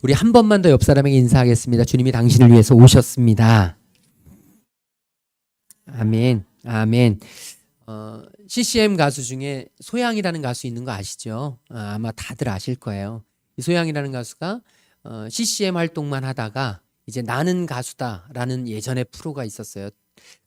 우리 한 번만 더 옆 사람에게 인사하겠습니다. 주님이 당신을 위해서 오셨습니다. 아멘. 아멘. CCM 가수 중에 소양이라는 가수 있는 거 아시죠? 아마 다들 아실 거예요. 이 소양이라는 가수가 CCM 활동만 하다가 이제 나는 가수다라는 예전에 프로가 있었어요.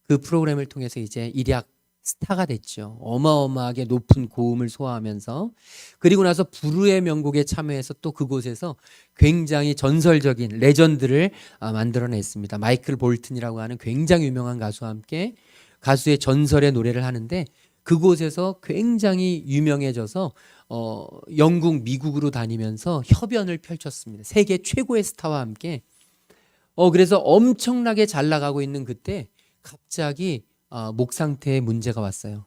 그 프로그램을 통해서 이제 일약 스타가 됐죠. 어마어마하게 높은 고음을 소화하면서, 그리고 나서 부르의 명곡에 참여해서 또 그곳에서 굉장히 전설적인 레전드를 만들어냈습니다. 마이클 볼튼이라고 하는 굉장히 유명한 가수와 함께 가수의 전설의 노래를 하는데, 그곳에서 굉장히 유명해져서 영국, 미국으로 다니면서 협연을 펼쳤습니다. 세계 최고의 스타와 함께. 그래서 엄청나게 잘 나가고 있는 그때 갑자기 목 상태에 문제가 왔어요.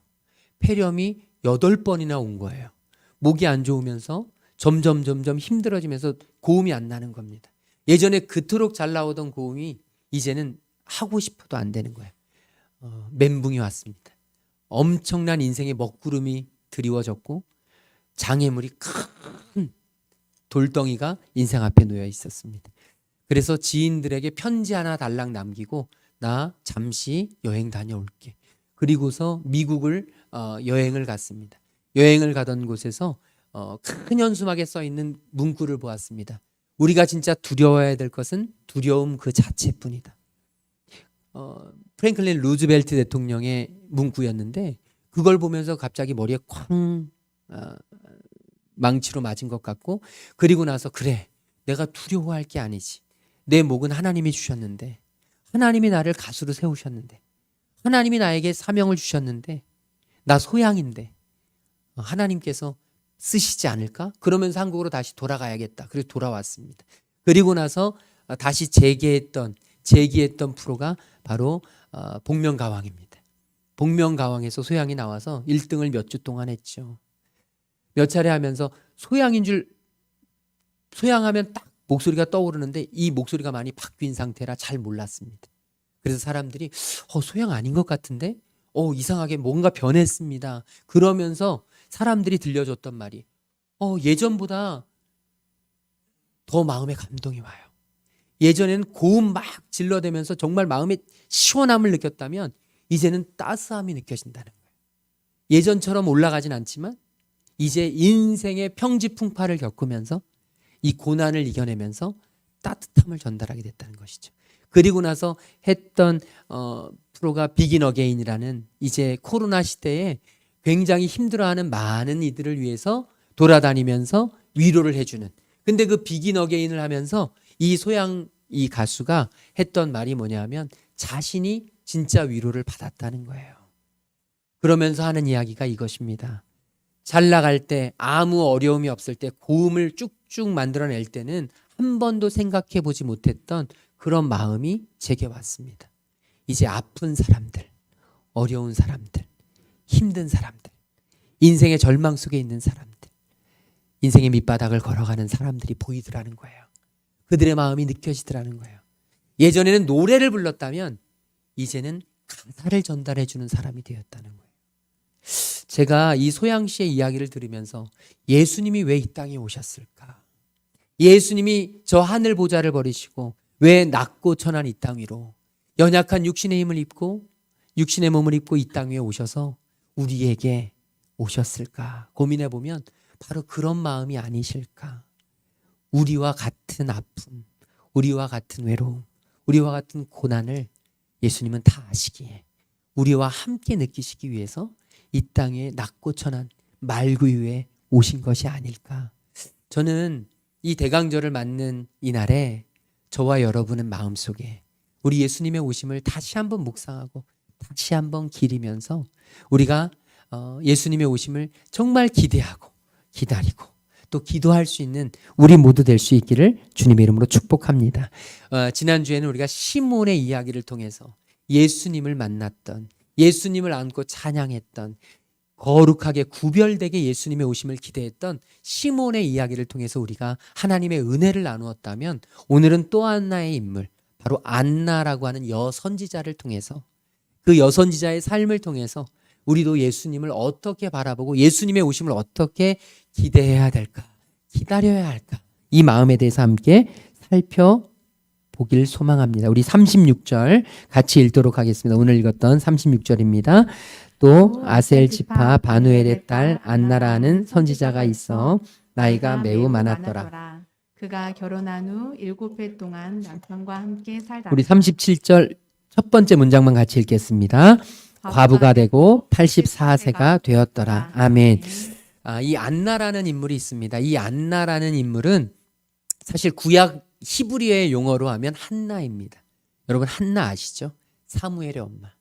폐렴이 8번이나 온 거예요. 목이 안 좋으면서 점점 힘들어지면서 고음이 안 나는 겁니다. 예전에 그토록 잘 나오던 고음이 이제는 하고 싶어도 안 되는 거예요. 멘붕이 왔습니다. 엄청난 인생의 먹구름이 드리워졌고 장애물이 큰 돌덩이가 인생 앞에 놓여 있었습니다. 그래서 지인들에게 편지 하나 달랑 남기고 나 잠시 여행 다녀올게. 그리고서 미국을 여행을 갔습니다. 여행을 가던 곳에서 큰 현수막에 써 있는 문구를 보았습니다. 우리가 진짜 두려워해야 될 것은 두려움 그 자체뿐이다. 프랭클린 루즈벨트 대통령의 문구였는데, 그걸 보면서 갑자기 머리에 쾅 망치로 맞은 것 같고, 그리고 나서 그래, 내가 두려워할 게 아니지. 내 목은 하나님이 주셨는데, 하나님이 나를 가수로 세우셨는데, 하나님이 나에게 사명을 주셨는데, 나 소양인데 하나님께서 쓰시지 않을까? 그러면서 한국으로 다시 돌아가야겠다. 그래서 돌아왔습니다. 그리고 나서 다시 재기했던 프로가 바로 복면가왕입니다. 복면가왕에서 소양이 나와서 1등을 몇 주 동안 했죠. 몇 차례 하면서 소양하면 딱 목소리가 떠오르는데 이 목소리가 많이 바뀐 상태라 잘 몰랐습니다. 그래서 사람들이 소양 아닌 것 같은데 이상하게 뭔가 변했습니다. 그러면서 사람들이 들려줬던 말이 예전보다 더 마음에 감동이 와요. 예전에는 고음 막 질러대면서 정말 마음에 시원함을 느꼈다면 이제는 따스함이 느껴진다는 거예요. 예전처럼 올라가진 않지만 이제 인생의 평지풍파를 겪으면서 이 고난을 이겨내면서 따뜻함을 전달하게 됐다는 것이죠. 그리고 나서 했던 프로가 비긴 어게인이라는, 이제 코로나 시대에 굉장히 힘들어하는 많은 이들을 위해서 돌아다니면서 위로를 해주는. 근데 그 비긴 어게인을 하면서 이 가수가 했던 말이 뭐냐면 자신이 진짜 위로를 받았다는 거예요. 그러면서 하는 이야기가 이것입니다. 잘 나갈 때, 아무 어려움이 없을 때, 고음을 쭉쭉 만들어낼 때는 한 번도 생각해 보지 못했던 그런 마음이 제게 왔습니다. 이제 아픈 사람들, 어려운 사람들, 힘든 사람들, 인생의 절망 속에 있는 사람들, 인생의 밑바닥을 걸어가는 사람들이 보이더라는 거예요. 그들의 마음이 느껴지더라는 거예요. 예전에는 노래를 불렀다면 이제는 가사를 전달해 주는 사람이 되었다는 거예요. 제가 이 소양 씨의 이야기를 들으면서 예수님이 왜 이 땅에 오셨을까? 예수님이 저 하늘 보좌를 버리시고 왜 낮고 천한 이 땅 위로 연약한 육신의 힘을 입고 육신의 몸을 입고 이 땅 위에 오셔서 우리에게 오셨을까? 고민해 보면 바로 그런 마음이 아니실까? 우리와 같은 아픔, 우리와 같은 외로움, 우리와 같은 고난을 예수님은 다 아시기에 우리와 함께 느끼시기 위해서 이 땅에 낮고 천한 말구유에 오신 것이 아닐까. 저는 이 대강절을 맞는 이날에 저와 여러분은 마음속에 우리 예수님의 오심을 다시 한번 묵상하고 다시 한번 기리면서 우리가 예수님의 오심을 정말 기대하고 기다리고 또 기도할 수 있는 우리 모두 될 수 있기를 주님의 이름으로 축복합니다. 지난주에는 우리가 시몬의 이야기를 통해서 예수님을 만났던, 예수님을 안고 찬양했던, 거룩하게 구별되게 예수님의 오심을 기대했던 시몬의 이야기를 통해서 우리가 하나님의 은혜를 나누었다면, 오늘은 또 하나의 인물, 바로 안나라고 하는 여선지자를 통해서, 그 여선지자의 삶을 통해서 우리도 예수님을 어떻게 바라보고 예수님의 오심을 어떻게 기대해야 될까, 기다려야 할까, 이 마음에 대해서 함께 살펴보길 소망합니다. 우리 36절 같이 읽도록 하겠습니다. 오늘 읽었던 36절입니다. 또 아셀 지파 바누엘의 딸 안나라는 선지자가 있어 나이가 매우 많았더라. 그가 결혼한 후 7해 동안 남편과 함께 살다가 우리 37절 첫 번째 문장만 같이 읽겠습니다. 과부가 되고 84세가 되었더라. 아멘. 이 안나라는 인물이 있습니다. 이 안나라는 인물은 사실 구약 히브리어의 용어로 하면 한나입니다. 여러분 한나 아시죠? 사무엘의 엄마.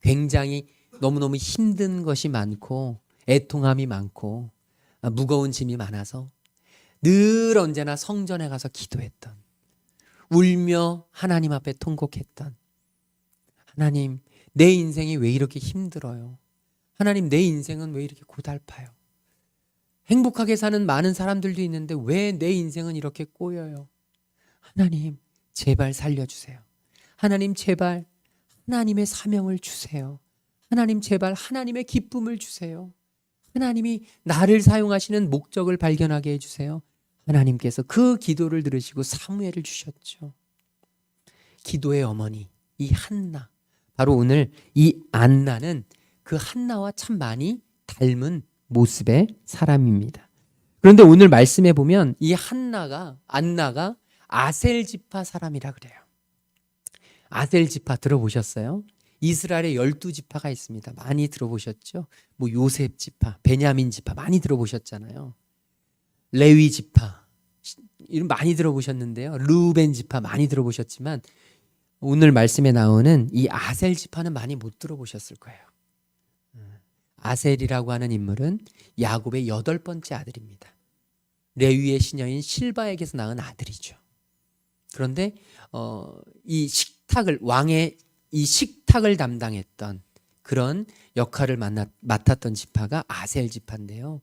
굉장히 너무너무 힘든 것이 많고 애통함이 많고 무거운 짐이 많아서 늘 언제나 성전에 가서 기도했던, 울며 하나님 앞에 통곡했던, 하나님 내 인생이 왜 이렇게 힘들어요? 하나님 내 인생은 왜 이렇게 고달파요? 행복하게 사는 많은 사람들도 있는데 왜 내 인생은 이렇게 꼬여요? 하나님 제발 살려주세요. 하나님 제발 하나님의 사명을 주세요. 하나님 제발 하나님의 기쁨을 주세요. 하나님이 나를 사용하시는 목적을 발견하게 해주세요. 하나님께서 그 기도를 들으시고 사무엘을 주셨죠. 기도의 어머니 이 한나, 바로 오늘 이 안나는 그 한나와 참 많이 닮은 모습의 사람입니다. 그런데 오늘 말씀에 보면 이 안나가 아셀 지파 사람이라 그래요. 아셀 지파 들어보셨어요? 이스라엘에 12지파가 있습니다. 많이 들어보셨죠? 뭐 요셉 지파, 베냐민 지파 많이 들어보셨잖아요. 레위 지파 이름 많이 들어보셨는데요. 르우벤 지파 많이 들어보셨지만 오늘 말씀에 나오는 이 아셀 지파는 많이 못 들어보셨을 거예요. 아셀이라고 하는 인물은 야곱의 8번째 아들입니다. 레위의 시녀인 실바에게서 낳은 아들이죠. 그런데 이 식탁을 왕의 이 식탁을 담당했던 그런 역할을 맡았던 지파가 아셀 지파인데요.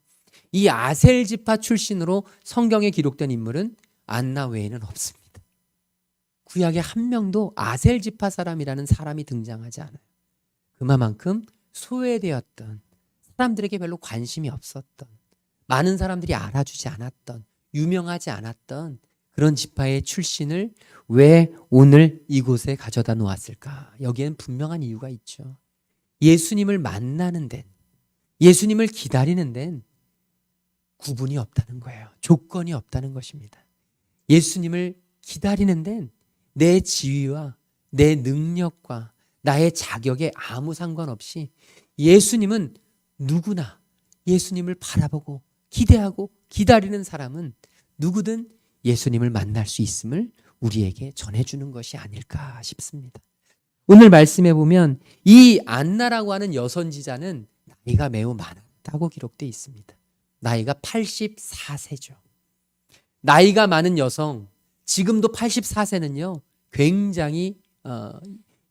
이 아셀 지파 출신으로 성경에 기록된 인물은 안나 외에는 없습니다. 구약에 한 명도 아셀 지파 사람이라는 사람이 등장하지 않아요. 그만큼 소외되었던, 사람들에게 별로 관심이 없었던, 많은 사람들이 알아주지 않았던, 유명하지 않았던 그런 지파의 출신을 왜 오늘 이곳에 가져다 놓았을까? 여기에는 분명한 이유가 있죠. 예수님을 만나는 데는, 예수님을 기다리는 데는 구분이 없다는 거예요. 조건이 없다는 것입니다. 예수님을 기다리는 데는 내 지위와 내 능력과 나의 자격에 아무 상관없이 예수님은 누구나 예수님을 바라보고 기대하고 기다리는 사람은 누구든 예수님을 만날 수 있음을 우리에게 전해주는 것이 아닐까 싶습니다. 오늘 말씀해 보면 이 안나라고 하는 여선지자는 나이가 매우 많았다고 기록되어 있습니다. 나이가 84세죠. 나이가 많은 여성, 지금도 84세는요 굉장히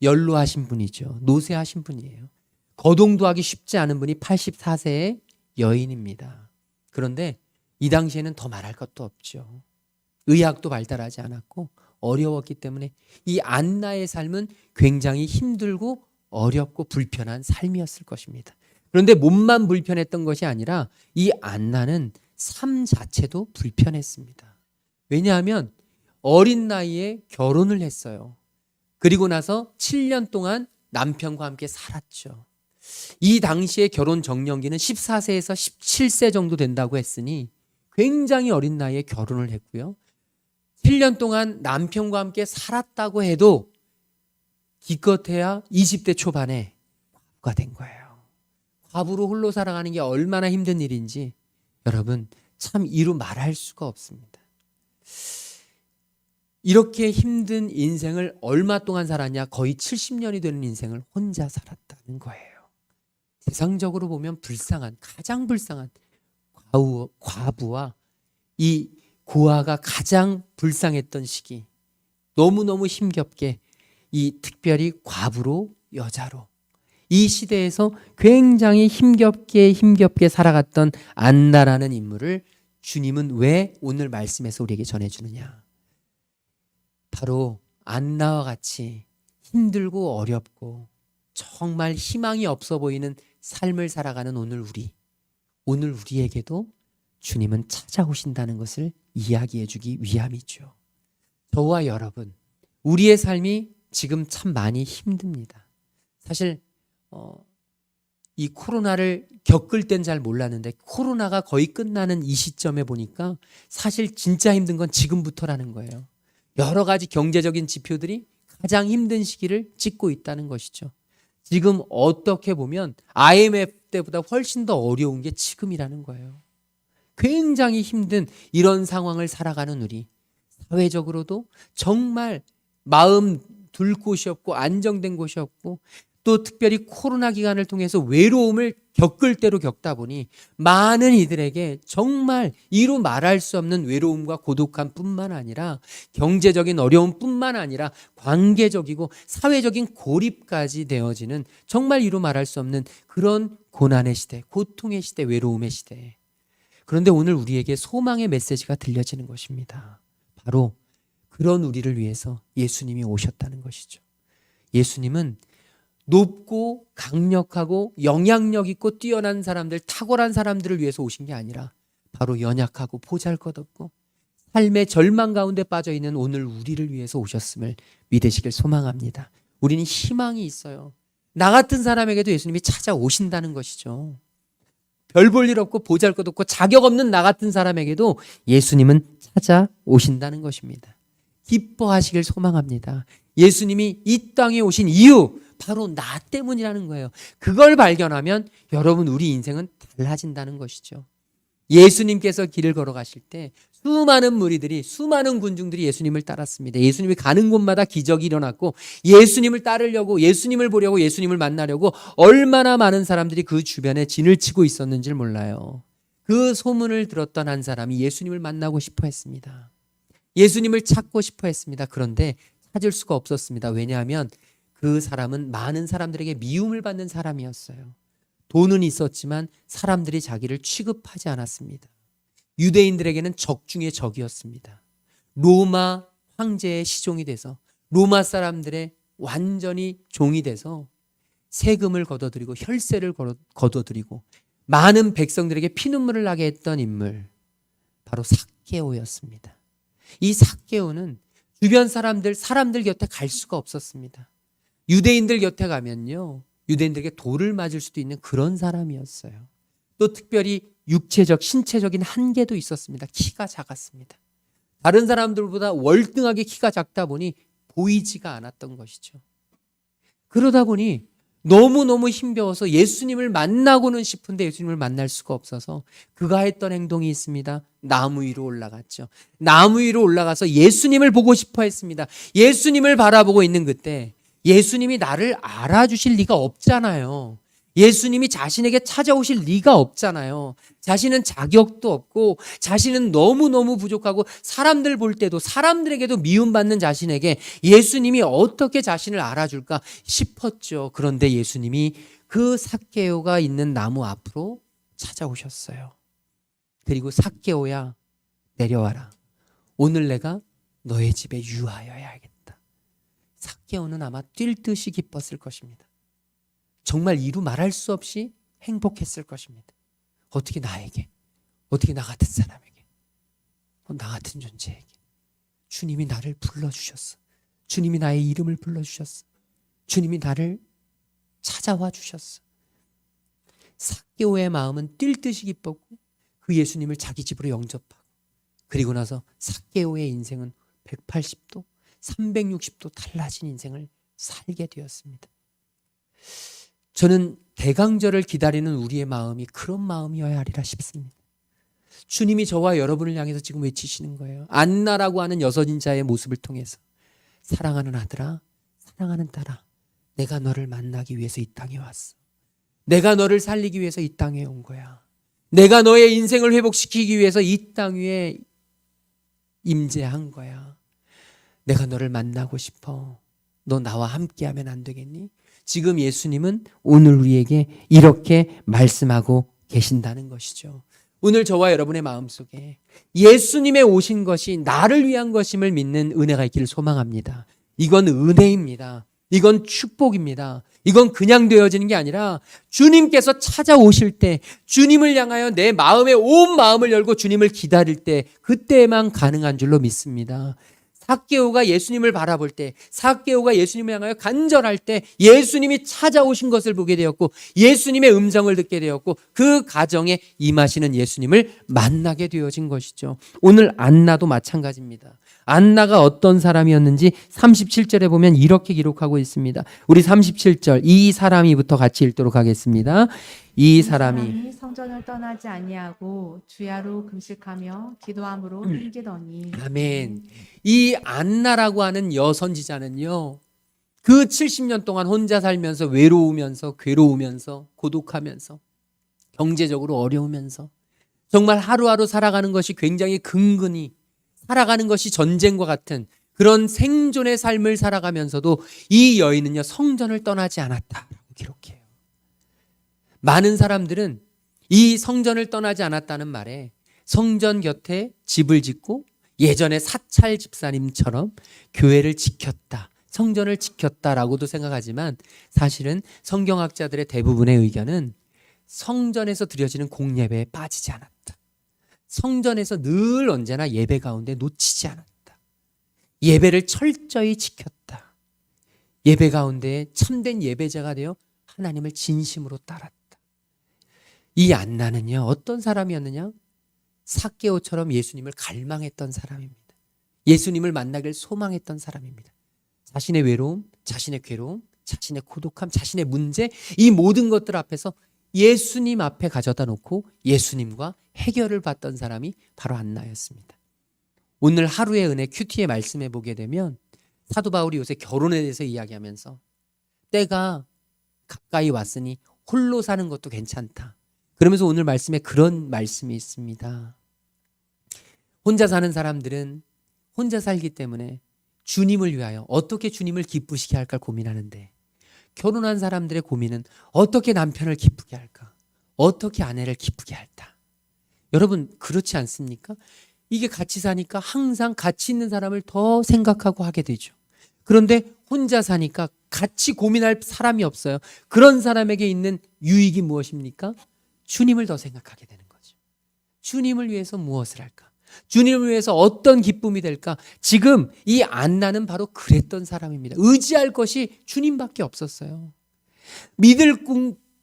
연로하신 분이죠. 노쇠하신 분이에요. 거동도 하기 쉽지 않은 분이 84세의 여인입니다. 그런데 이 당시에는 더 말할 것도 없죠. 의학도 발달하지 않았고 어려웠기 때문에 이 안나의 삶은 굉장히 힘들고 어렵고 불편한 삶이었을 것입니다. 그런데 몸만 불편했던 것이 아니라 이 안나는 삶 자체도 불편했습니다. 왜냐하면 어린 나이에 결혼을 했어요. 그리고 나서 7년 동안 남편과 함께 살았죠. 이 당시에 결혼 정년기는 14세에서 17세 정도 된다고 했으니 굉장히 어린 나이에 결혼을 했고요. 7년 동안 남편과 함께 살았다고 해도 기껏해야 20대 초반에 과부가 된 거예요. 과부로 홀로 살아가는 게 얼마나 힘든 일인지 여러분 참 이루 말할 수가 없습니다. 이렇게 힘든 인생을 얼마 동안 살았냐? 거의 70년이 되는 인생을 혼자 살았다는 거예요. 세상적으로 보면 불쌍한, 가장 불쌍한 과부와 이 고아가 가장 불쌍했던 시기, 너무너무 힘겹게 이 특별히 과부로 여자로 이 시대에서 굉장히 힘겹게 살아갔던 안나라는 인물을 주님은 왜 오늘 말씀에서 우리에게 전해주느냐? 바로 안나와 같이 힘들고 어렵고 정말 희망이 없어 보이는 삶을 살아가는 오늘 우리에게도 주님은 찾아오신다는 것을 이야기해 주기 위함이죠. 저와 여러분, 우리의 삶이 지금 참 많이 힘듭니다. 사실 이 코로나를 겪을 땐 잘 몰랐는데 코로나가 거의 끝나는 이 시점에 보니까 사실 진짜 힘든 건 지금부터라는 거예요. 여러 가지 경제적인 지표들이 가장 힘든 시기를 찍고 있다는 것이죠. 지금 어떻게 보면 IMF 때보다 훨씬 더 어려운 게 지금이라는 거예요. 굉장히 힘든 이런 상황을 살아가는 우리, 사회적으로도 정말 마음 둘 곳이 없고 안정된 곳이 없고, 또 특별히 코로나 기간을 통해서 외로움을 겪을 대로 겪다 보니 많은 이들에게 정말 이루 말할 수 없는 외로움과 고독함 뿐만 아니라 경제적인 어려움 뿐만 아니라 관계적이고 사회적인 고립까지 되어지는 정말 이루 말할 수 없는 그런 고난의 시대, 고통의 시대, 외로움의 시대. 그런데 오늘 우리에게 소망의 메시지가 들려지는 것입니다. 바로 그런 우리를 위해서 예수님이 오셨다는 것이죠. 예수님은 높고 강력하고 영향력 있고 뛰어난 사람들, 탁월한 사람들을 위해서 오신 게 아니라 바로 연약하고 보잘것없고 삶의 절망 가운데 빠져있는 오늘 우리를 위해서 오셨음을 믿으시길 소망합니다. 우리는 희망이 있어요. 나 같은 사람에게도 예수님이 찾아오신다는 것이죠. 별 볼 일 없고 보잘것없고 자격 없는 나 같은 사람에게도 예수님은 찾아오신다는 것입니다. 기뻐하시길 소망합니다. 예수님이 이 땅에 오신 이유, 바로 나 때문이라는 거예요. 그걸 발견하면 여러분, 우리 인생은 달라진다는 것이죠. 예수님께서 길을 걸어가실 때 수많은 무리들이, 수많은 군중들이 예수님을 따랐습니다. 예수님이 가는 곳마다 기적이 일어났고, 예수님을 따르려고, 예수님을 보려고, 예수님을 만나려고 얼마나 많은 사람들이 그 주변에 진을 치고 있었는지 몰라요. 그 소문을 들었던 한 사람이 예수님을 만나고 싶어 했습니다. 예수님을 찾고 싶어 했습니다. 그런데 찾을 수가 없었습니다. 왜냐하면 그 사람은 많은 사람들에게 미움을 받는 사람이었어요. 돈은 있었지만 사람들이 자기를 취급하지 않았습니다. 유대인들에게는 적 중의 적이었습니다. 로마 황제의 시종이 돼서, 로마 사람들의 완전히 종이 돼서 세금을 걷어들이고 혈세를 걷어들이고 많은 백성들에게 피눈물을 나게 했던 인물, 바로 삭개오였습니다. 이 삭개오는 주변 사람들 곁에 갈 수가 없었습니다. 유대인들 곁에 가면요, 유대인들에게 돌을 맞을 수도 있는 그런 사람이었어요. 또 특별히 육체적, 신체적인 한계도 있었습니다. 키가 작았습니다. 다른 사람들보다 월등하게 키가 작다 보니 보이지가 않았던 것이죠. 그러다 보니 너무너무 힘겨워서 예수님을 만나고는 싶은데 예수님을 만날 수가 없어서 그가 했던 행동이 있습니다. 나무 위로 올라갔죠. 나무 위로 올라가서 예수님을 보고 싶어 했습니다. 예수님을 바라보고 있는 그때 예수님이 나를 알아주실 리가 없잖아요. 예수님이 자신에게 찾아오실 리가 없잖아요. 자신은 자격도 없고 자신은 너무너무 부족하고 사람들 볼 때도, 사람들에게도 미움받는 자신에게 예수님이 어떻게 자신을 알아줄까 싶었죠. 그런데 예수님이 그 삭개오가 있는 나무 앞으로 찾아오셨어요. 그리고 삭개오야, 내려와라. 오늘 내가 너의 집에 유하여야겠다. 삭개오는 아마 뛸 듯이 기뻤을 것입니다. 정말 이루 말할 수 없이 행복했을 것입니다. 어떻게 나에게, 어떻게 나 같은 사람에게, 나 같은 존재에게 주님이 나를 불러주셨어. 주님이 나의 이름을 불러주셨어. 주님이 나를 찾아와 주셨어. 삭개오의 마음은 뛸 듯이 기뻤고 그 예수님을 자기 집으로 영접하고, 그리고 나서 삭개오의 인생은 180도 360도 달라진 인생을 살게 되었습니다. 저는 대강절을 기다리는 우리의 마음이 그런 마음이어야 하리라 싶습니다. 주님이 저와 여러분을 향해서 지금 외치시는 거예요. 안나라고 하는 여섯 인자의 모습을 통해서, 사랑하는 아들아, 사랑하는 딸아, 내가 너를 만나기 위해서 이 땅에 왔어. 내가 너를 살리기 위해서 이 땅에 온 거야. 내가 너의 인생을 회복시키기 위해서 이 땅 위에 임재한 거야. 내가 너를 만나고 싶어. 너 나와 함께하면 안 되겠니? 지금 예수님은 오늘 우리에게 이렇게 말씀하고 계신다는 것이죠. 오늘 저와 여러분의 마음속에 예수님의 오신 것이 나를 위한 것임을 믿는 은혜가 있기를 소망합니다. 이건 은혜입니다. 이건 축복입니다. 이건 그냥 되어지는 게 아니라 주님께서 찾아오실 때, 주님을 향하여 내 마음에 온 마음을 열고 주님을 기다릴 때, 그때만 가능한 줄로 믿습니다. 삭개오가 예수님을 바라볼 때, 삭개오가 예수님을 향하여 간절할 때 예수님이 찾아오신 것을 보게 되었고, 예수님의 음성을 듣게 되었고, 그 가정에 임하시는 예수님을 만나게 되어진 것이죠. 오늘 안나도 마찬가지입니다. 안나가 어떤 사람이었는지 37절에 보면 이렇게 기록하고 있습니다. 우리 37절 이 사람이부터 같이 읽도록 하겠습니다. 이 사람이 성전을 떠나지 아니하고 주야로 금식하며 기도함으로 힘기더니. 아멘. 이 안나라고 하는 여선지자는요, 그 70년 동안 혼자 살면서 외로우면서 괴로우면서 고독하면서 경제적으로 어려우면서 정말 하루하루 살아가는 것이 굉장히 근근히 살아가는 것이 전쟁과 같은 그런 생존의 삶을 살아가면서도 이 여인은요, 성전을 떠나지 않았다라고 기록해요. 많은 사람들은 이 성전을 떠나지 않았다는 말에 성전 곁에 집을 짓고 예전에 사찰 집사님처럼 교회를 지켰다, 성전을 지켰다라고도 생각하지만, 사실은 성경학자들의 대부분의 의견은 성전에서 드려지는 공예배에 빠지지 않았다. 성전에서 늘 언제나 예배 가운데 놓치지 않았다. 예배를 철저히 지켰다. 예배 가운데 참된 예배자가 되어 하나님을 진심으로 따랐다. 이 안나는요, 어떤 사람이었느냐? 삭개오처럼 예수님을 갈망했던 사람입니다. 예수님을 만나길 소망했던 사람입니다. 자신의 외로움, 자신의 괴로움, 자신의 고독함, 자신의 문제, 이 모든 것들 앞에서 예수님 앞에 가져다 놓고 예수님과 해결을 받던 사람이 바로 안나였습니다. 오늘 하루의 은혜 큐티에 말씀해 보게 되면 사도 바울이 요새 결혼에 대해서 이야기하면서 때가 가까이 왔으니 홀로 사는 것도 괜찮다. 그러면서 오늘 말씀에 그런 말씀이 있습니다. 혼자 사는 사람들은 혼자 살기 때문에 주님을 위하여 어떻게 주님을 기쁘시게 할까 고민하는데, 결혼한 사람들의 고민은 어떻게 남편을 기쁘게 할까? 어떻게 아내를 기쁘게 할까? 여러분, 그렇지 않습니까? 이게 같이 사니까 항상 같이 있는 사람을 더 생각하고 하게 되죠. 그런데 혼자 사니까 같이 고민할 사람이 없어요. 그런 사람에게 있는 유익이 무엇입니까? 주님을 더 생각하게 되는 거죠. 주님을 위해서 무엇을 할까? 주님을 위해서 어떤 기쁨이 될까? 지금 이 안나는 바로 그랬던 사람입니다. 의지할 것이 주님밖에 없었어요. 믿을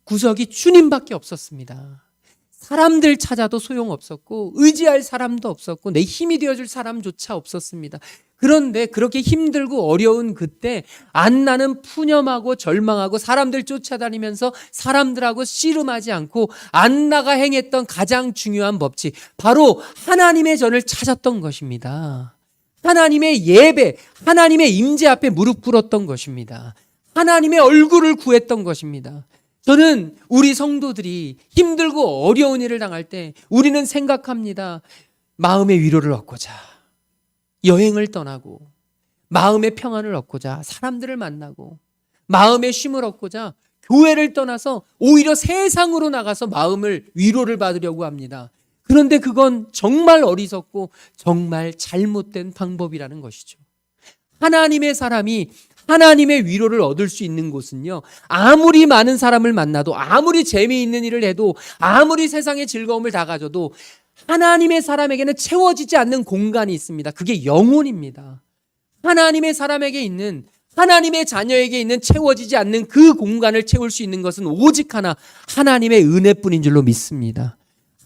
구석이 주님밖에 없었습니다. 사람들 찾아도 소용없었고 의지할 사람도 없었고 내 힘이 되어줄 사람조차 없었습니다. 그런데 그렇게 힘들고 어려운 그때 안나는 푸념하고 절망하고 사람들 쫓아다니면서 사람들하고 씨름하지 않고 안나가 행했던 가장 중요한 법칙, 바로 하나님의 전을 찾았던 것입니다. 하나님의 예배, 하나님의 임재 앞에 무릎 꿇었던 것입니다. 하나님의 얼굴을 구했던 것입니다. 저는 우리 성도들이 힘들고 어려운 일을 당할 때 우리는 생각합니다. 마음의 위로를 얻고자 여행을 떠나고, 마음의 평안을 얻고자 사람들을 만나고, 마음의 쉼을 얻고자 교회를 떠나서 오히려 세상으로 나가서 마음을 위로를 받으려고 합니다. 그런데 그건 정말 어리석고 정말 잘못된 방법이라는 것이죠. 하나님의 사람이 하나님의 위로를 얻을 수 있는 곳은요, 아무리 많은 사람을 만나도, 아무리 재미있는 일을 해도, 아무리 세상의 즐거움을 다 가져도 하나님의 사람에게는 채워지지 않는 공간이 있습니다. 그게 영혼입니다. 하나님의 사람에게 있는, 하나님의 자녀에게 있는 채워지지 않는 그 공간을 채울 수 있는 것은 오직 하나, 하나님의 은혜뿐인 줄로 믿습니다.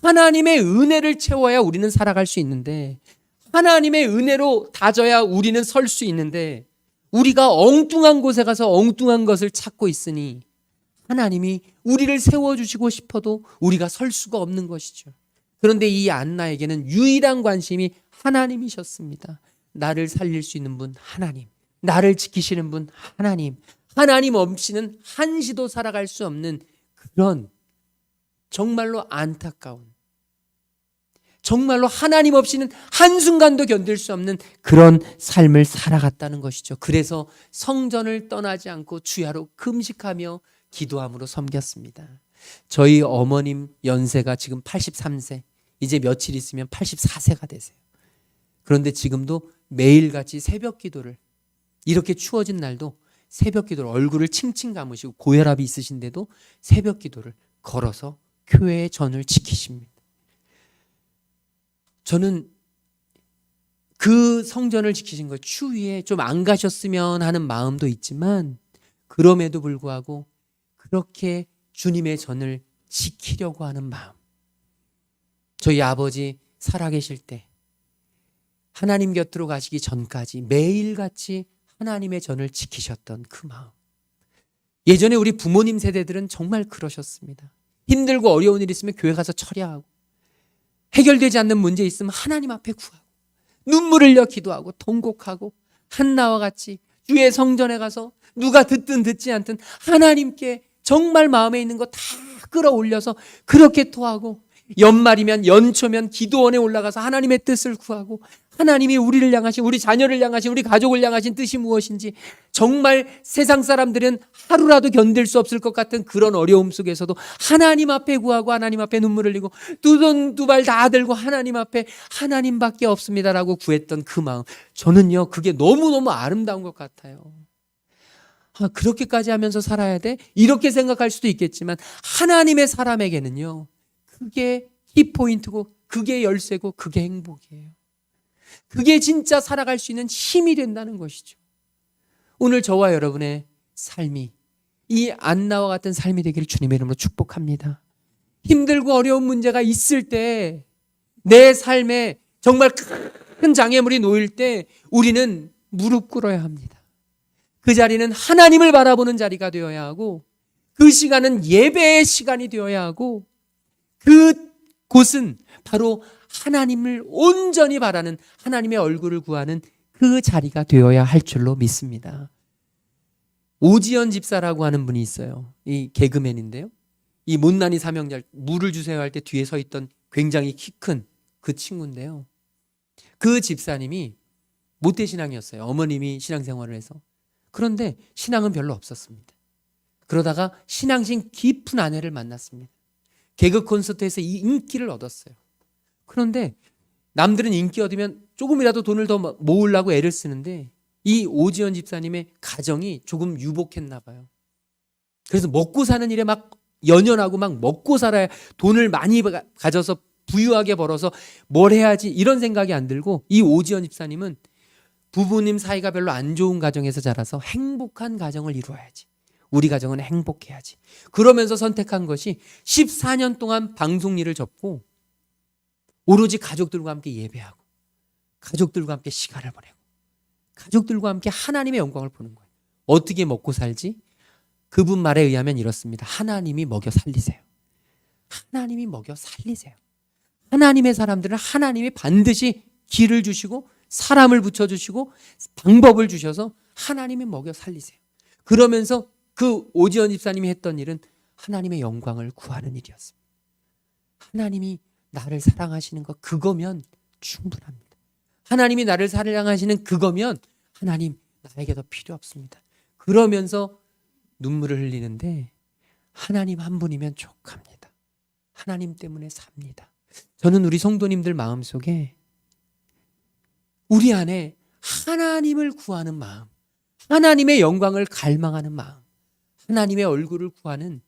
하나님의 은혜를 채워야 우리는 살아갈 수 있는데, 하나님의 은혜로 다져야 우리는 설 수 있는데, 우리가 엉뚱한 곳에 가서 엉뚱한 것을 찾고 있으니 하나님이 우리를 세워주시고 싶어도 우리가 설 수가 없는 것이죠. 그런데 이 안나에게는 유일한 관심이 하나님이셨습니다. 나를 살릴 수 있는 분 하나님, 나를 지키시는 분 하나님, 하나님 없이는 한시도 살아갈 수 없는 그런 정말로 안타까운, 정말로 하나님 없이는 한순간도 견딜 수 없는 그런 삶을 살아갔다는 것이죠. 그래서 성전을 떠나지 않고 주야로 금식하며 기도함으로 섬겼습니다. 저희 어머님 연세가 지금 83세, 이제 며칠 있으면 84세가 되세요. 그런데 지금도 매일같이 새벽 기도를, 이렇게 추워진 날도 새벽 기도를 얼굴을 칭칭 감으시고 고혈압이 있으신데도 새벽 기도를 걸어서 교회의 전을 지키십니다. 저는 그 성전을 지키신 것 추위에 좀 안 가셨으면 하는 마음도 있지만 그럼에도 불구하고 그렇게 주님의 전을 지키려고 하는 마음. 저희 아버지 살아계실 때 하나님 곁으로 가시기 전까지 매일같이 하나님의 전을 지키셨던 그 마음. 예전에 우리 부모님 세대들은 정말 그러셨습니다. 힘들고 어려운 일 있으면 교회 가서 처리하고 해결되지 않는 문제 있으면 하나님 앞에 구하고 눈물 흘려 기도하고 통곡하고 한나와 같이 주의 성전에 가서 누가 듣든 듣지 않든 하나님께 정말 마음에 있는 거 다 끌어올려서 그렇게 토하고 연말이면 연초면 기도원에 올라가서 하나님의 뜻을 구하고 하나님이 우리를 향하신 우리 자녀를 향하신 우리 가족을 향하신 뜻이 무엇인지 정말 세상 사람들은 하루라도 견딜 수 없을 것 같은 그런 어려움 속에서도 하나님 앞에 구하고 하나님 앞에 눈물 흘리고 두 손 두 발 다 들고 하나님 앞에 하나님밖에 없습니다라고 구했던 그 마음. 저는요 그게 너무너무 아름다운 것 같아요. 그렇게까지 하면서 살아야 돼? 이렇게 생각할 수도 있겠지만 하나님의 사람에게는요 그게 키포인트고 그게 열쇠고 그게 행복이에요. 그게 진짜 살아갈 수 있는 힘이 된다는 것이죠. 오늘 저와 여러분의 삶이 이 안나와 같은 삶이 되기를 주님의 이름으로 축복합니다. 힘들고 어려운 문제가 있을 때 내 삶에 정말 큰 장애물이 놓일 때 우리는 무릎 꿇어야 합니다. 그 자리는 하나님을 바라보는 자리가 되어야 하고 그 시간은 예배의 시간이 되어야 하고 그 곳은 바로 하나님을 온전히 바라는 하나님의 얼굴을 구하는 그 자리가 되어야 할 줄로 믿습니다. 오지연 집사라고 하는 분이 있어요. 이 개그맨인데요. 이 못난이 사명자 물을 주세요 할 때 뒤에 서 있던 굉장히 키 큰 그 친구인데요. 그 집사님이 모태신앙이었어요. 어머님이 신앙생활을 해서. 그런데 신앙은 별로 없었습니다. 그러다가 신앙심 깊은 아내를 만났습니다. 개그 콘서트에서 이 인기를 얻었어요. 그런데 남들은 인기 얻으면 조금이라도 돈을 더 모으려고 애를 쓰는데 이 오지연 집사님의 가정이 조금 유복했나 봐요. 그래서 먹고 사는 일에 막 연연하고 막 먹고 살아야 돈을 많이 가져서 부유하게 벌어서 뭘 해야지 이런 생각이 안 들고 이 오지연 집사님은 부부님 사이가 별로 안 좋은 가정에서 자라서 행복한 가정을 이루어야지. 우리 가정은 행복해야지. 그러면서 선택한 것이 14년 동안 방송 일을 접고 오로지 가족들과 함께 예배하고 가족들과 함께 시간을 보내고 가족들과 함께 하나님의 영광을 보는 거예요. 어떻게 먹고 살지? 그분 말에 의하면 이렇습니다. 하나님이 먹여 살리세요. 하나님이 먹여 살리세요. 하나님의 사람들은 하나님이 반드시 길을 주시고 사람을 붙여주시고 방법을 주셔서 하나님이 먹여 살리세요. 그러면서 그 오지연 집사님이 했던 일은 하나님의 영광을 구하는 일이었습니다. 하나님이 나를 사랑하시는 것 그거면 충분합니다. 하나님이 나를 사랑하시는 그거면 하나님 나에게 더 필요 없습니다. 그러면서 눈물을 흘리는데 하나님 한 분이면 족합니다. 하나님 때문에 삽니다. 저는 우리 성도님들 마음속에 우리 안에 하나님을 구하는 마음, 하나님의 영광을 갈망하는 마음, 하나님의 얼굴을 구하는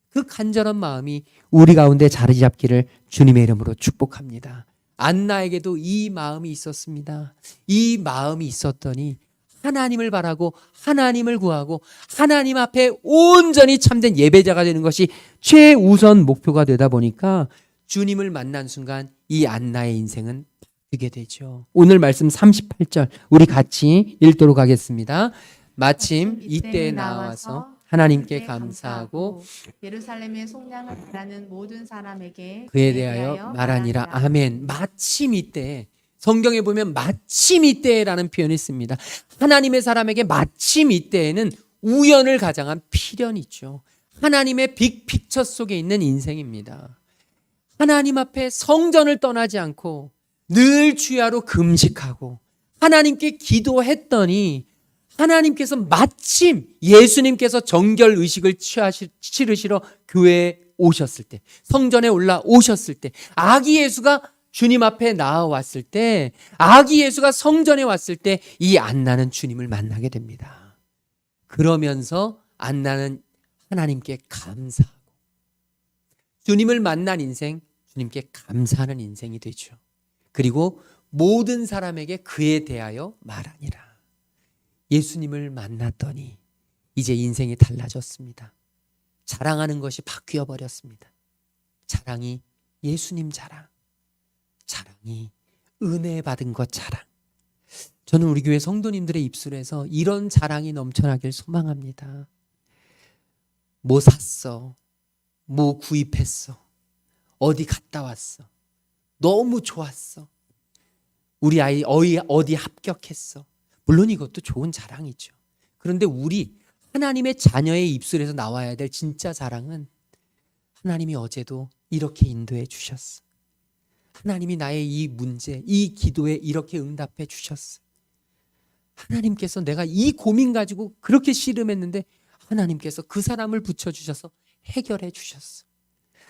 그 간절한 마음이 우리 가운데 자리 잡기를 주님의 이름으로 축복합니다. 안나에게도 이 마음이 있었습니다. 이 마음이 있었더니 하나님을 바라고 하나님을 구하고 하나님 앞에 온전히 참된 예배자가 되는 것이 최우선 목표가 되다 보니까 주님을 만난 순간 이 안나의 인생은 바뀌게 되죠. 오늘 말씀 38절 우리 같이 읽도록 하겠습니다. 마침 이때에 나와서 하나님께 감사하고 예루살렘의 속량을 바라는 모든 사람에게 그에 대하여 말하니라. 아멘. 마침 이때 성경에 보면 마침 이때라는 표현이 있습니다. 하나님의 사람에게 마침 이때에는 우연을 가장한 필연이 있죠. 하나님의 빅픽처 속에 있는 인생입니다. 하나님 앞에 성전을 떠나지 않고 늘 주야로 금식하고 하나님께 기도했더니 하나님께서 마침 예수님께서 정결 의식을 치르시러 교회에 오셨을 때, 성전에 올라오셨을 때, 아기 예수가 주님 앞에 나와왔을 때, 아기 예수가 성전에 왔을 때 이 안나는 주님을 만나게 됩니다. 그러면서 안나는 하나님께 감사하고 주님을 만난 인생, 주님께 감사하는 인생이 되죠. 그리고 모든 사람에게 그에 대하여 말하니라. 예수님을 만났더니 이제 인생이 달라졌습니다. 자랑하는 것이 바뀌어 버렸습니다. 자랑이 예수님 자랑, 자랑이 은혜 받은 것 자랑. 저는 우리 교회 성도님들의 입술에서 이런 자랑이 넘쳐나길 소망합니다. 뭐 샀어, 뭐 구입했어, 어디 갔다 왔어, 너무 좋았어, 우리 아이 어디 합격했어. 물론 이것도 좋은 자랑이죠. 그런데 우리 하나님의 자녀의 입술에서 나와야 될 진짜 자랑은 하나님이 어제도 이렇게 인도해 주셨어. 하나님이 나의 이 문제, 이 기도에 이렇게 응답해 주셨어. 하나님께서 내가 이 고민 가지고 그렇게 씨름했는데 하나님께서 그 사람을 붙여주셔서 해결해 주셨어.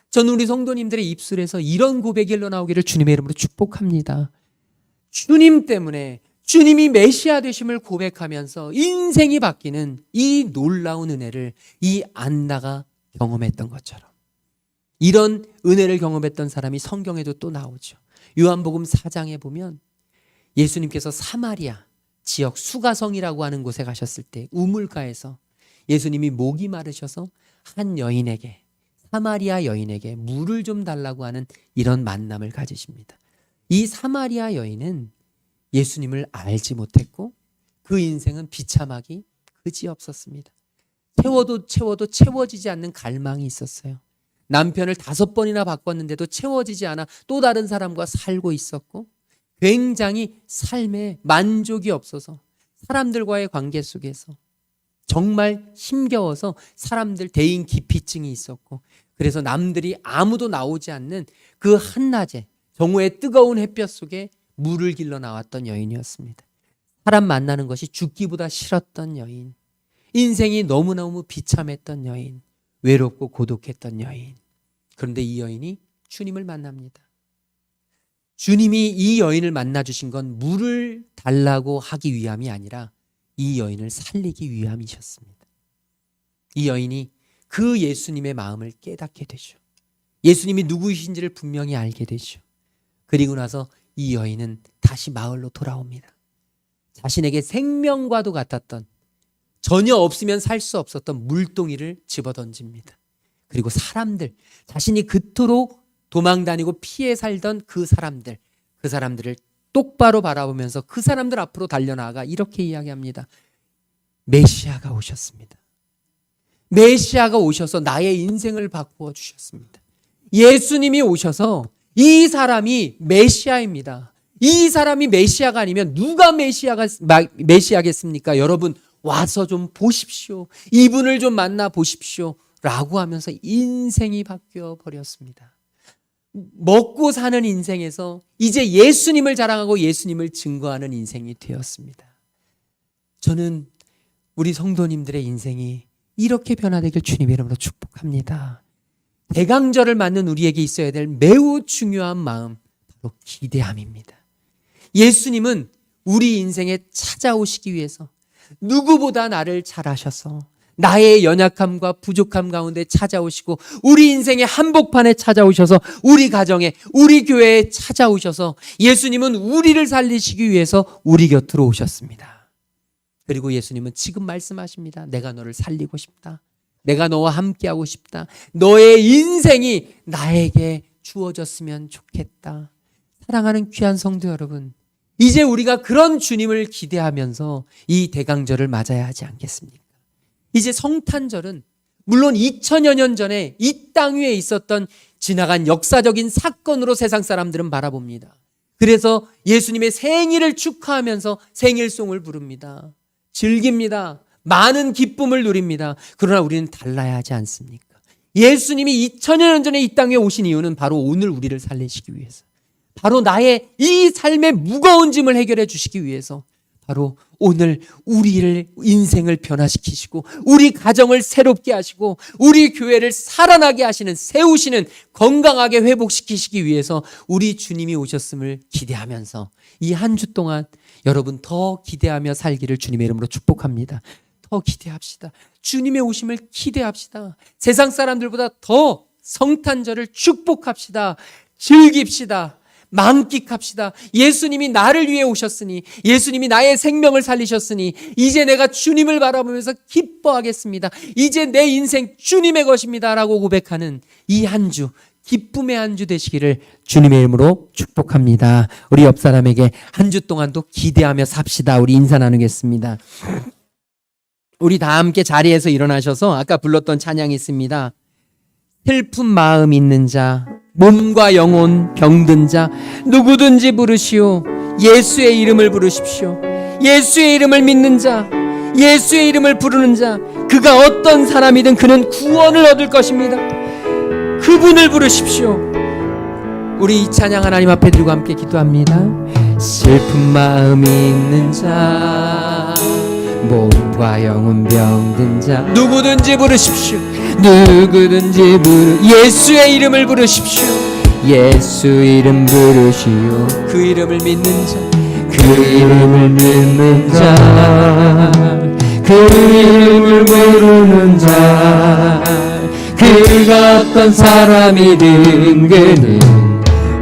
저는 우리 성도님들의 입술에서 이런 고백이 흘러나오기를 주님의 이름으로 축복합니다. 주님 때문에 주님이 메시아 되심을 고백하면서 인생이 바뀌는 이 놀라운 은혜를 이 안나가 경험했던 것처럼 이런 은혜를 경험했던 사람이 성경에도 또 나오죠. 요한복음 4장에 보면 예수님께서 사마리아 지역 수가성이라고 하는 곳에 가셨을 때 우물가에서 예수님이 목이 마르셔서 한 여인에게, 사마리아 여인에게 물을 좀 달라고 하는 이런 만남을 가지십니다. 이 사마리아 여인은 예수님을 알지 못했고 그 인생은 비참하기 그지없었습니다. 채워도 채워지지 않는 갈망이 있었어요. 남편을 5번이나 바꿨는데도 채워지지 않아 또 다른 사람과 살고 있었고 굉장히 삶에 만족이 없어서 사람들과의 관계 속에서 정말 힘겨워서 사람들 대인 기피증이 있었고 그래서 남들이 아무도 나오지 않는 그 한낮에 정오의 뜨거운 햇볕 속에 물을 길러 나왔던 여인이었습니다. 사람 만나는 것이 죽기보다 싫었던 여인, 인생이 너무너무 비참했던 여인, 외롭고 고독했던 여인. 그런데 이 여인이 주님을 만납니다. 주님이 이 여인을 만나주신 건 물을 달라고 하기 위함이 아니라 이 여인을 살리기 위함이셨습니다. 이 여인이 그 예수님의 마음을 깨닫게 되죠. 예수님이 누구이신지를 분명히 알게 되죠. 그리고 나서 이 여인은 다시 마을로 돌아옵니다. 자신에게 생명과도 같았던 전혀 없으면 살 수 없었던 물동이를 집어던집니다. 그리고 사람들, 자신이 그토록 도망다니고 피해 살던 그 사람들을 똑바로 바라보면서 그 사람들 앞으로 달려나가 이렇게 이야기합니다. 메시아가 오셨습니다. 메시아가 오셔서 나의 인생을 바꾸어 주셨습니다. 예수님이 오셔서 이 사람이 메시아입니다. 이 사람이 메시아가 아니면 누가 메시아겠습니까? 여러분 와서 좀 보십시오. 이분을 좀 만나 보십시오. 라고 하면서 인생이 바뀌어 버렸습니다. 먹고 사는 인생에서 이제 예수님을 자랑하고 예수님을 증거하는 인생이 되었습니다. 저는 우리 성도님들의 인생이 이렇게 변화되길 주님의 이름으로 축복합니다. 대강절을 맞는 우리에게 있어야 될 매우 중요한 마음, 바로 기대함입니다. 예수님은 우리 인생에 찾아오시기 위해서 누구보다 나를 잘 아셔서 나의 연약함과 부족함 가운데 찾아오시고 우리 인생의 한복판에 찾아오셔서 우리 가정에, 우리 교회에 찾아오셔서 예수님은 우리를 살리시기 위해서 우리 곁으로 오셨습니다. 그리고 예수님은 지금 말씀하십니다. 내가 너를 살리고 싶다. 내가 너와 함께하고 싶다. 너의 인생이 나에게 주어졌으면 좋겠다. 사랑하는 귀한 성도 여러분, 이제 우리가 그런 주님을 기대하면서 이 대강절을 맞아야 하지 않겠습니까? 이제 성탄절은 물론 2000여 년 전에 이 땅 위에 있었던 지나간 역사적인 사건으로 세상 사람들은 바라봅니다. 그래서 예수님의 생일을 축하하면서 생일송을 부릅니다. 즐깁니다. 많은 기쁨을 누립니다. 그러나 우리는 달라야 하지 않습니까? 예수님이 2000여 년 전에 이 땅에 오신 이유는 바로 오늘 우리를 살리시기 위해서, 바로 나의 이 삶의 무거운 짐을 해결해 주시기 위해서, 바로 오늘 우리를 인생을 변화시키시고 우리 가정을 새롭게 하시고 우리 교회를 살아나게 하시는, 세우시는, 건강하게 회복시키시기 위해서 우리 주님이 오셨음을 기대하면서 이 한 주 동안 여러분 더 기대하며 살기를 주님의 이름으로 축복합니다. 더 기대합시다. 주님의 오심을 기대합시다. 세상 사람들보다 더 성탄절을 축복합시다. 즐깁시다. 만끽합시다. 예수님이 나를 위해 오셨으니, 예수님이 나의 생명을 살리셨으니 이제 내가 주님을 바라보면서 기뻐하겠습니다. 이제 내 인생 주님의 것입니다 라고 고백하는 이 한 주, 기쁨의 한 주 되시기를 주님의 이름으로 축복합니다. 우리 옆 사람에게 한 주 동안도 기대하며 삽시다. 우리 인사 나누겠습니다. 우리 다 함께 자리에서 일어나셔서 아까 불렀던 찬양이 있습니다. 슬픈 마음 있는 자, 몸과 영혼 병든 자 누구든지 부르시오. 예수의 이름을 부르십시오. 예수의 이름을 믿는 자, 예수의 이름을 부르는 자, 그가 어떤 사람이든 그는 구원을 얻을 것입니다. 그분을 부르십시오. 우리 이 찬양 하나님 앞에 들고 함께 기도합니다. 슬픈 마음이 있는 자, 몸과 영혼 병든 자 누구든지 부르십시오. 누구든지 예수의 이름을 부르십시오. 예수 이름 부르시오. 그 이름을 믿는 자, 그 이름을 믿는 자, 그 이름을 부르는 자, 그가 어떤 사람이든 그는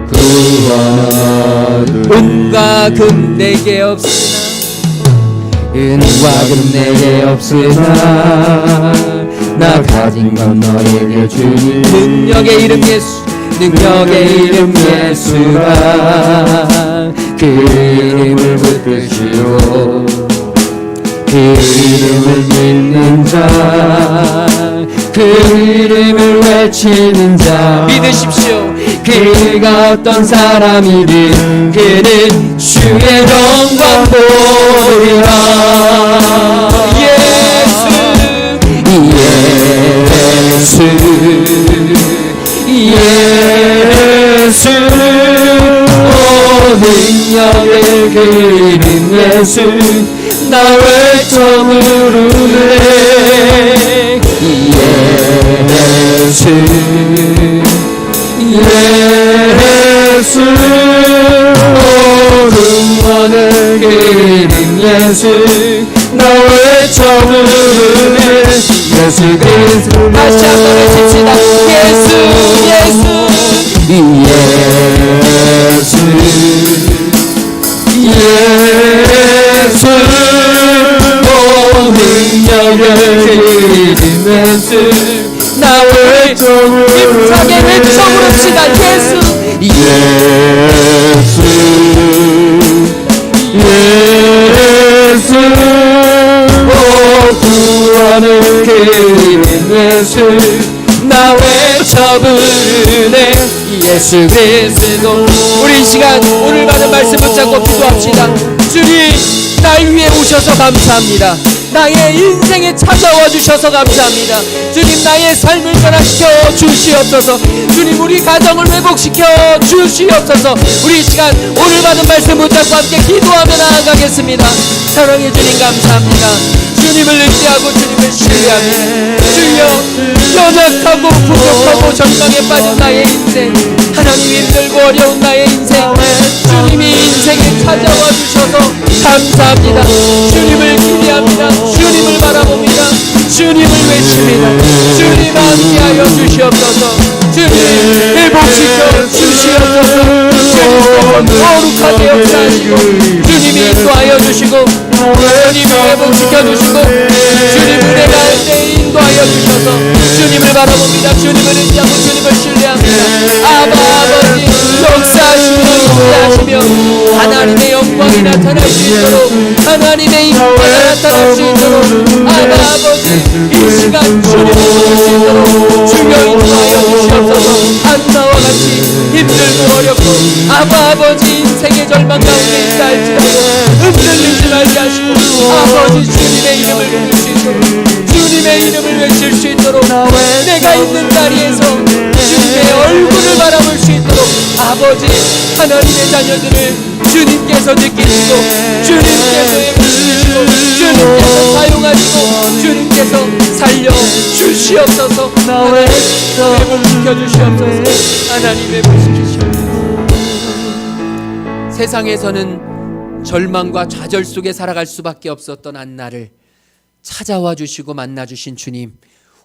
구원. 은과 금 내게 없으나, 은과 금 내게 없으나 나 가진 건 너에게 주니 능력의 이름 예수, 능력의 이름 예수가 그 이름을 붙드시오. 그 이름을 믿는 자, 그 이름을 외치는 자 믿으십시오. 그가 어떤 사람이든 그는 주의 영광 보리라. 예수, 예수, 오 능력의 그 이름 예수, 나 외쳐 부르네. 예수, 예수, 오 능력의 그 이름 예수, 나 외쳐 부르네. 예수 그리스도 다시 한번 외칩시다. 예수, 예수, 예수, 예수, 오 능력의 이름 예수, 나 외쳐 힘차게 외쳐 부릅시다. 예수, 예수, 예수, 오 구원을 그 이름 예수, 나 외쳐 부르네. 예수 그리스도. 우리 이 시간 오늘 받은 말씀 붙잡고 기도합시다. 주님, 날 위해 오셔서 감사합니다. 나의 인생에 찾아와 주셔서 감사합니다. 주님, 나의 삶을 변화시켜 주시옵소서. 주님, 우리 가정을 회복시켜 주시옵소서. 우리 이 시간 오늘 받은 말씀 붙잡고 함께 기도하며 나아가겠습니다. 사랑해 주님 감사합니다. 주님을 의지하고 주님을 신뢰합니다. 주여, 연약하고 부족하고 절망에 빠진 나의 인생, 하나님 힘들고 어려운 나의 인생, 주님이 인생에 찾아와 주셔서 감사합니다. 주님을 기대합니다. 주님을 바라봅니다. 주님을 외칩니다. 주님 함께하여 주시옵소서. 주님 회복시켜 주시옵소서. 주님 거룩하게 역사하시고 주님이 인도하여 주시고 주님이 회복시켜 주시고 주님 은혜 가운데 인도하여 주셔서 주님을 바라봅니다. 주님을 의지하고 주님을 신뢰합니다. 아버지 역사하시고 인도하시며 하나님의 영광이 나타날 수 있도록, 하나님의 인도가 나타날 수 있도록 아버지 이 시간 주님을 부를 수 있도록 주여 인도하여 주시옵소서. 안나와 같이 힘들고 어렵고 아버지 인생의 절망 가운데 있다 할지라도 흔들리지 말게 하시고 아버지 주님의 이름을 부를 수 있도록, 주님의 이름을 외칠 수 있도록, 내가 있는 자리에서 주님의 얼굴을 바라볼 수 있도록 아버지 하나님의 자녀들을 주님께서 지키시고 주님께서 회복시키시고 주님께서 사용하시고 주님께서 살려 주시옵소서. 하나님 회복시켜 주시옵소서. 하나님 회복시키시옵소서. 세상에서는 절망과 좌절 속에 살아갈 수밖에 없었던 한나를 찾아와 주시고 만나 주신 주님,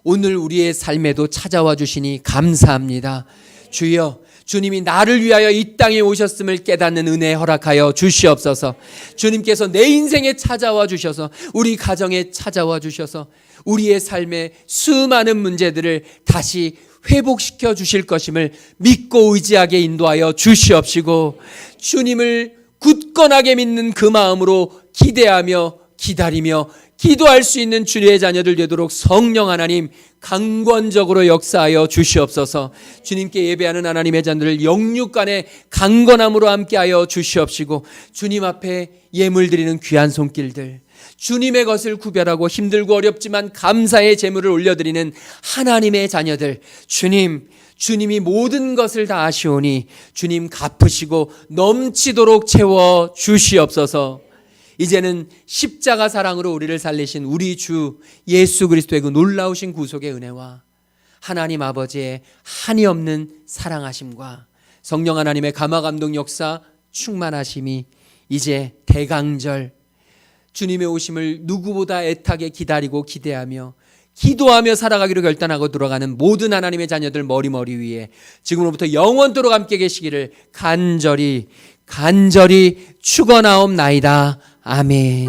오늘 우리의 삶에도 찾아와 주시니 감사합니다. 주여, 주님이 나를 위하여 이 땅에 오셨음을 깨닫는 은혜 허락하여 주시옵소서. 주님께서 내 인생에 찾아와 주셔서, 우리 가정에 찾아와 주셔서 우리의 삶의 수많은 문제들을 다시 회복시켜 주실 것임을 믿고 의지하게 인도하여 주시옵시고, 주님을 굳건하게 믿는 그 마음으로 기대하며 기다리며 기도할 수 있는 주의 자녀들 되도록 성령 하나님 강권적으로 역사하여 주시옵소서. 주님께 예배하는 하나님의 자녀들 영육간의 강건함으로 함께하여 주시옵시고, 주님 앞에 예물 드리는 귀한 손길들, 주님의 것을 구별하고 힘들고 어렵지만 감사의 제물을 올려드리는 하나님의 자녀들, 주님이 모든 것을 다 아시오니 주님 갚으시고 넘치도록 채워 주시옵소서. 이제는 십자가 사랑으로 우리를 살리신 우리 주 예수 그리스도의 그 놀라우신 구속의 은혜와 하나님 아버지의 한이 없는 사랑하심과 성령 하나님의 감화감동 역사 충만하심이 이제 대강절 주님의 오심을 누구보다 애타게 기다리고 기대하며 기도하며 살아가기로 결단하고 돌아가는 모든 하나님의 자녀들 머리 위에 지금으로부터 영원토록 함께 계시기를 간절히 축원하옵나이다. 아멘.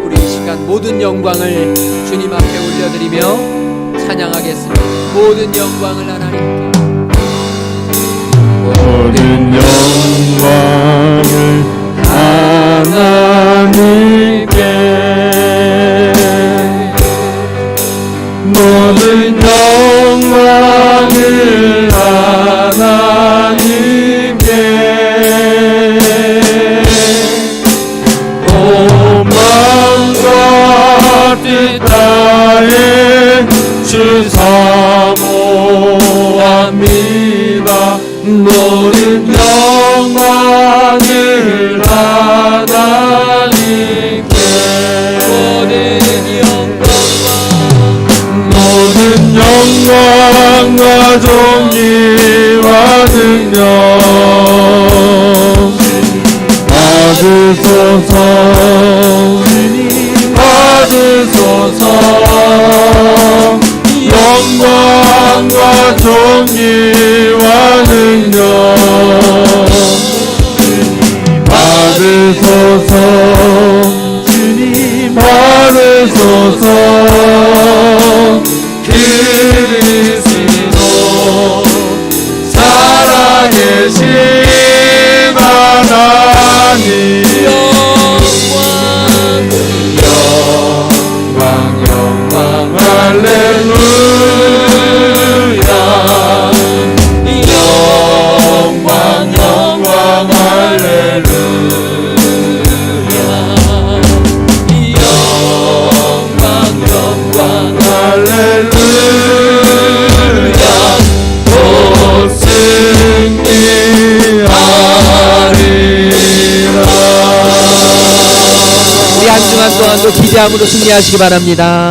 우리 이 시간 모든 영광을 주님 앞에 올려드리며 찬양하겠습니다. 모든 영광을 하나님께, 모든 영광을 하나님께, 모든 영광을 하나님께, 온 마음과 뜻 다해 주 사모합니다. 모든 영광을 하나님께, 모든 영광과 존귀와 능력 받으소서, 받으소서. 영광과 존귀와 능력 받으소서, 주님 받으소서. 그리스도 살아계신 하나님, 영광 할렐루야, 영광 할렐루야, 영광 할렐루야. 곧 승리하리라. 우리 한주간 동안도 기대함으로 승리하시기 바랍니다.